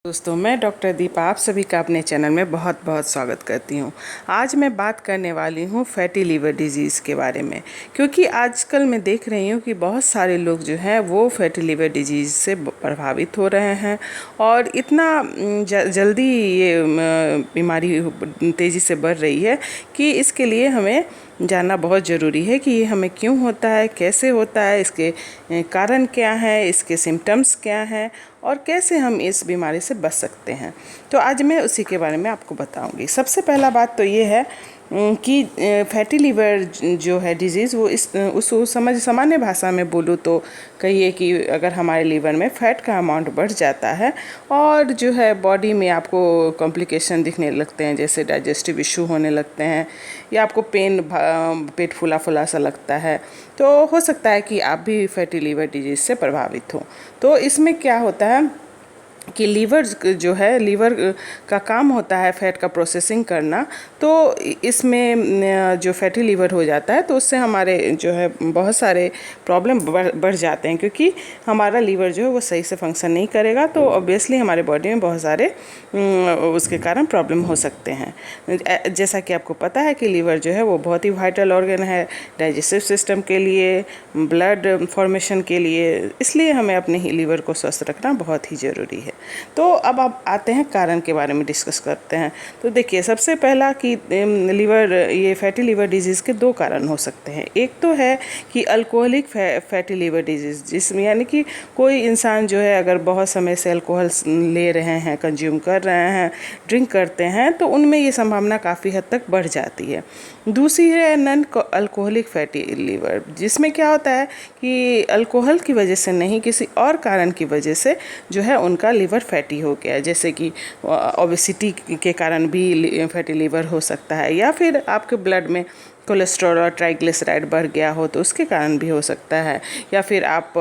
दोस्तों, मैं डॉक्टर दीपा आप सभी का अपने चैनल में बहुत बहुत स्वागत करती हूँ। आज मैं बात करने वाली हूँ फैटी लीवर डिजीज़ के बारे में, क्योंकि आजकल मैं देख रही हूँ कि बहुत सारे लोग जो हैं वो फैटी लीवर डिजीज़ से प्रभावित हो रहे हैं और इतना जल्दी ये बीमारी तेज़ी से बढ़ रही है कि इसके लिए हमें जानना बहुत ज़रूरी है कि ये हमें क्यों होता है, कैसे होता है, इसके कारण क्या है, इसके सिम्टम्स क्या हैं और कैसे हम इस बीमारी से बच सकते हैं। तो आज मैं उसी के बारे में आपको बताऊंगी। सबसे पहला बात तो ये है कि फैटी लीवर जो है डिजीज़ वो उसको सामान्य भाषा में बोलूँ तो कहिए कि अगर हमारे लीवर में फ़ैट का अमाउंट बढ़ जाता है और जो है बॉडी में आपको कॉम्प्लिकेशन दिखने लगते हैं, जैसे डाइजेस्टिव इशू होने लगते हैं या आपको पेट फूला फूला सा लगता है, तो हो सकता है कि आप भी फैटी लीवर डिजीज़ से प्रभावित हो। तो इसमें क्या होता है कि लीवर जो है, लीवर का काम होता है फैट का प्रोसेसिंग करना। तो इसमें जो फैटी लीवर हो जाता है तो उससे हमारे जो है बहुत सारे प्रॉब्लम बढ़ जाते हैं, क्योंकि हमारा लीवर जो है वो सही से फंक्शन नहीं करेगा। तो ऑब्वियसली हमारे बॉडी में बहुत सारे उसके कारण प्रॉब्लम हो सकते हैं। जैसा कि आपको पता है कि लीवर जो है वो बहुत ही वाइटल ऑर्गन है डाइजेस्टिव सिस्टम के लिए, ब्लड फॉर्मेशन के लिए, इसलिए हमें अपने ही लीवर को स्वस्थ रखना बहुत ही ज़रूरी है। तो अब आप आते हैं कारण के बारे में डिस्कस करते हैं। तो देखिए, सबसे पहला कि ये फैटी लीवर डिजीज़ के दो कारण हो सकते हैं। एक तो है कि अल्कोहलिक फैटी लीवर डिजीज़, जिसमें यानी कि कोई इंसान जो है अगर बहुत समय से अल्कोहल ले रहे हैं, कंज्यूम कर रहे हैं, ड्रिंक करते हैं, तो उनमें ये संभावना काफ़ी हद तक बढ़ जाती है। दूसरी है नॉन अल्कोहलिक फैटी लीवर, जिसमें क्या होता है कि अल्कोहल की वजह से नहीं, किसी और कारण की वजह से जो है उनका लीवर फैटी हो गया है, जैसे कि ओबेसिटी के कारण भी फैटी लीवर हो सकता है, या फिर आपके ब्लड में कोलेस्ट्रॉल और ट्राइग्लिसराइड बढ़ गया हो तो उसके कारण भी हो सकता है, या फिर आप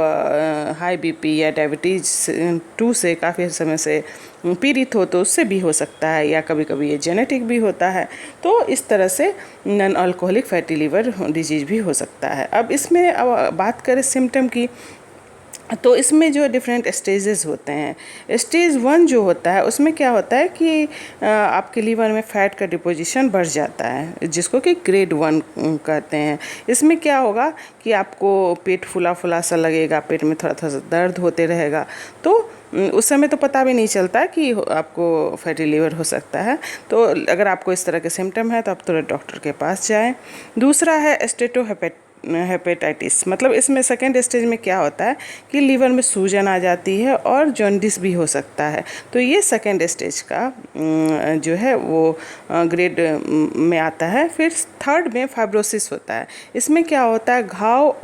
हाई बीपी या डायबिटीज़ 2 से काफ़ी समय से पीड़ित हो तो उससे भी हो सकता है, या कभी कभी ये जेनेटिक भी होता है। तो इस तरह से non alcoholic fatty liver disease भी हो सकता है। अब इसमें बात करें सिम्टम की, तो इसमें जो डिफरेंट स्टेजेस होते हैं। स्टेज 1 जो होता है उसमें क्या होता है कि आपके लीवर में फ़ैट का डिपोजिशन बढ़ जाता है, जिसको कि ग्रेड 1 कहते हैं। इसमें क्या होगा कि आपको पेट फूला फूला सा लगेगा, पेट में थोड़ा थोड़ा दर्द होते रहेगा। तो उस समय तो पता भी नहीं चलता कि आपको फैटी लीवर हो सकता है। तो अगर आपको इस तरह के सिम्टम है तो आप तुरंत डॉक्टर के पास जाएं। दूसरा है हेपेटाइटिस, मतलब इसमें सेकेंड स्टेज में क्या होता है कि लीवर में सूजन आ जाती है और जॉन्डिस भी हो सकता है। तो ये सेकेंड स्टेज का जो है वो ग्रेड में आता है। फिर थर्ड में फाइब्रोसिस होता है। इसमें क्या होता है,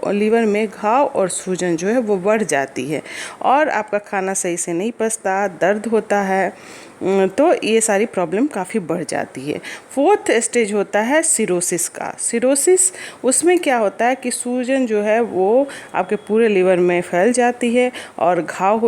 लीवर में घाव और सूजन जो है वो बढ़ जाती है और आपका खाना सही से नहीं पचता, दर्द होता है। तो ये सारी प्रॉब्लम काफ़ी बढ़ जाती है। फोर्थ स्टेज होता है सिरोसिस का। सिरोसिस, उसमें क्या होता है कि सूजन जो है वो आपके पूरे लीवर में फैल जाती है और घाव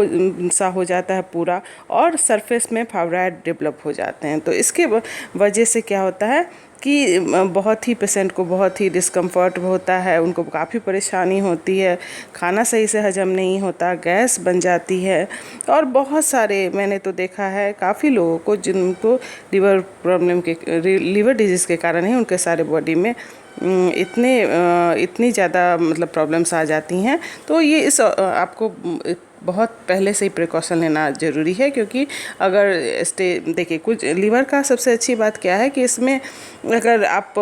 सा हो जाता है पूरा, और सरफेस में फाइब्रॉइड डेवलप हो जाते हैं। तो इसके वजह से क्या होता है कि बहुत ही पेशेंट को बहुत ही डिस्कम्फर्ट होता है, उनको काफ़ी परेशानी होती है, खाना सही से हजम नहीं होता, गैस बन जाती है। और बहुत सारे मैंने तो देखा है काफ़ी लोगों को जिनको लीवर डिजीज़ के कारण ही उनके सारे बॉडी में इतनी ज़्यादा मतलब प्रॉब्लम्स आ जाती हैं। तो ये आपको बहुत पहले से ही प्रिकॉशन लेना ज़रूरी है, क्योंकि अगर देखिए, कुछ लीवर का सबसे अच्छी बात क्या है कि इसमें अगर आप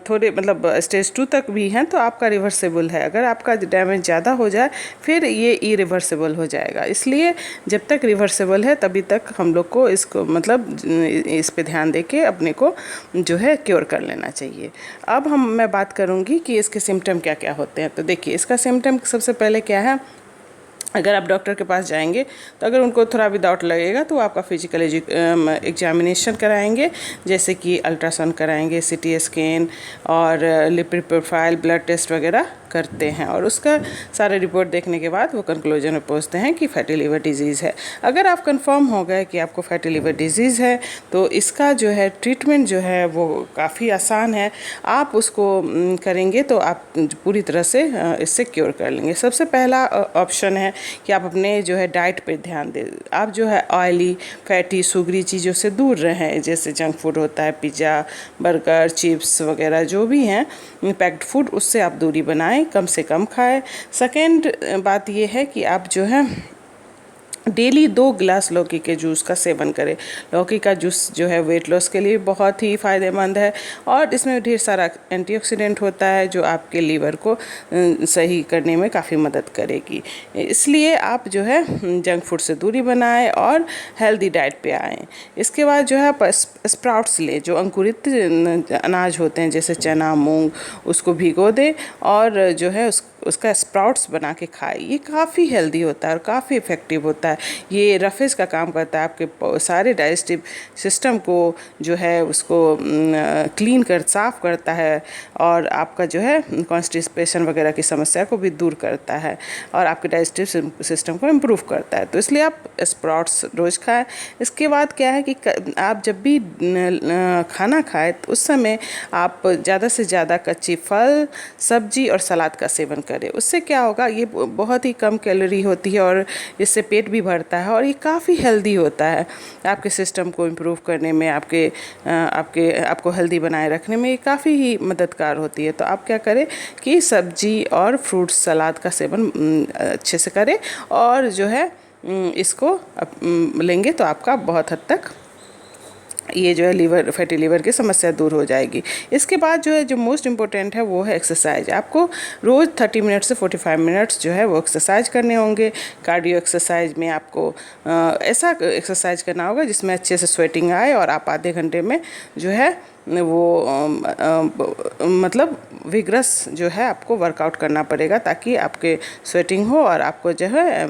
थोड़े मतलब स्टेज 2 तक भी हैं तो आपका रिवर्सेबल है। अगर आपका डैमेज ज़्यादा हो जाए फिर ये इरिवर्सेबल हो जाएगा। इसलिए जब तक रिवर्सेबल है तभी तक हम लोग को इसको मतलब इस पे ध्यान दे के अपने को जो है क्योर कर लेना चाहिए। अब मैं बात करूँगी कि इसके सिम्टम क्या क्या होते हैं। तो देखिए, इसका सिम्टम सबसे पहले क्या है, अगर आप डॉक्टर के पास जाएंगे तो अगर उनको थोड़ा भी डाउट लगेगा तो आपका फिजिकल एग्जामिनेशन कराएंगे, जैसे कि अल्ट्रासाउंड कराएंगे, सीटी स्कैन और लिपिड प्रोफाइल, ब्लड टेस्ट वगैरह करते हैं, और उसका सारे रिपोर्ट देखने के बाद वो कंक्लूजन में पहुंचते हैं कि फैटी लीवर डिजीज़ है। अगर आप कंफर्म हो गए कि आपको फैटी लीवर डिजीज़ है तो इसका जो है ट्रीटमेंट जो है वो काफ़ी आसान है। आप उसको करेंगे तो आप पूरी तरह से इससे क्योर कर लेंगे। सबसे पहला ऑप्शन है है कि आप अपने जो है डाइट पे ध्यान दें। आप जो है ऑयली, फैटी, शुगरी चीज़ों से दूर रहें, जैसे जंक फूड होता है, पिज़्ज़ा, बर्गर, चिप्स वगैरह जो भी हैं पैक्ड फूड, उससे आप दूरी बनाएं, कम से कम खाएं। सेकेंड बात ये है कि आप जो है डेली 2 गिलास लौकी के जूस का सेवन करें। लौकी का जूस जो है वेट लॉस के लिए बहुत ही फ़ायदेमंद है और इसमें ढेर सारा एंटीऑक्सीडेंट होता है जो आपके लीवर को सही करने में काफ़ी मदद करेगी। इसलिए आप जो है जंक फूड से दूरी बनाएं और हेल्दी डाइट पे आएँ। इसके बाद जो है आप स्प्राउट्स लें, जो अंकुरित अनाज होते हैं जैसे चना, मूंग, उसको भिगो दें और जो है उसका स्प्राउट्स बना के खाएं। ये काफ़ी हेल्दी होता है और काफ़ी इफ़ेक्टिव होता है। ये रफेज का काम करता है, आपके सारे डाइजेस्टिव सिस्टम को जो है उसको क्लीन कर साफ करता है और आपका जो है कॉन्स्टिपेशन वगैरह की समस्या को भी दूर करता है और आपके डाइजेस्टिव सिस्टम को इम्प्रूव करता है। तो इसलिए आप स्प्राउट्स रोज़ खाएं। इसके बाद क्या है कि आप जब भी खाना खाएं तो उस समय आप ज़्यादा से ज़्यादा कच्ची फल, सब्जी और सलाद का सेवन करें। उससे क्या होगा, ये बहुत ही कम कैलोरी होती है और इससे पेट भी भरता है और ये काफ़ी हेल्दी होता है। आपके सिस्टम को इम्प्रूव करने में, आपको हेल्दी बनाए रखने में ये काफ़ी ही मददगार होती है। तो आप क्या करें कि सब्जी और फ्रूट्स, सलाद का सेवन अच्छे से करें और जो है इसको लेंगे तो आपका बहुत हद तक ये जो है फैटी लीवर की समस्या दूर हो जाएगी। इसके बाद जो मोस्ट इम्पोर्टेंट है वो है एक्सरसाइज। आपको रोज़ 30 मिनट से 45 मिनट्स जो है वो एक्सरसाइज करने होंगे। कार्डियो एक्सरसाइज में आपको ऐसा एक्सरसाइज करना होगा जिसमें अच्छे से स्वेटिंग आए और आप आधे घंटे में जो है वो मतलब विग्रस जो है आपको वर्कआउट करना पड़ेगा ताकि आपके स्वेटिंग हो और आपको जो है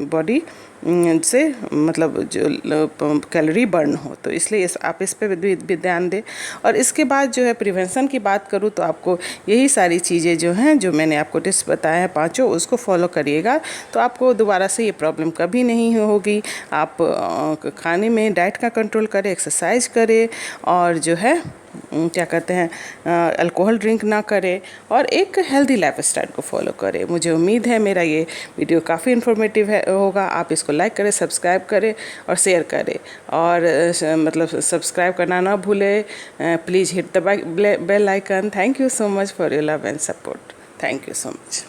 बॉडी से मतलब जो कैलोरी बर्न हो। तो इसलिए आप इस पे भी ध्यान दें। और इसके बाद जो है प्रिवेंशन की बात करूँ तो आपको यही सारी चीज़ें जो हैं, जो मैंने आपको टिप्स बताए हैं पांचों, उसको फॉलो करिएगा तो आपको दोबारा से ये प्रॉब्लम कभी नहीं होगी। आप खाने में डाइट का कंट्रोल करें, एक्सरसाइज करें और जो है क्या कहते हैं अल्कोहल ड्रिंक ना करें और एक हेल्दी लाइफस्टाइल को फॉलो करें। मुझे उम्मीद है मेरा ये वीडियो काफ़ी इन्फॉर्मेटिव होगा। आप इसको लाइक करें, सब्सक्राइब करें और शेयर करें और मतलब सब्सक्राइब करना ना भूलें। Please hit the bell icon. Thank you so much for your love and support. Thank you so much.